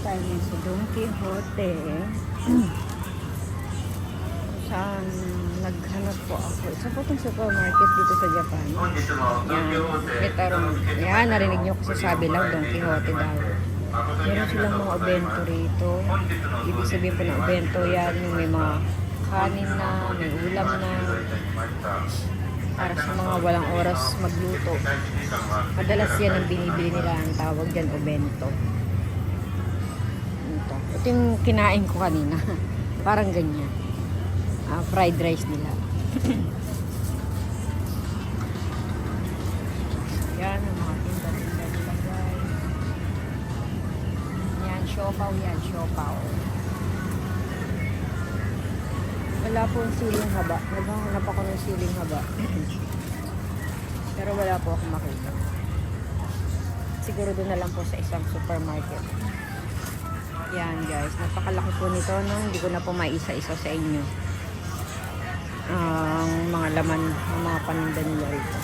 tayo ngayon sa Don Quixote. Saan naghanap po ako. Isa po itong supermarket dito sa Japan. Yan. Ito rin. Yan, narinig nyo kasi sabi lang Don Quixote daw. Meron silang mga obento rito. Ibig sabihin po ng obento yan, yung may mga kanin na, may ulam na. Para sa mga walang oras magluto. Madalas yan ang binibili nila. Ang tawag dyan, obento. Ito yung kinain ko kanina. Parang ganyan. Fried rice nila. Yan ang mga tinda-tinda nila, guys. Yan, siopaw yan, siopaw. Wala po yung siling haba. Naghahanap ako ng siling haba. Pero wala po akong makita. Siguro doon na lang po sa isang supermarket. Yan, guys. Napakalaki po nito, no? Hindi ko na po maisa-isa sa inyo ang mga laman ng mga paninda nila rito.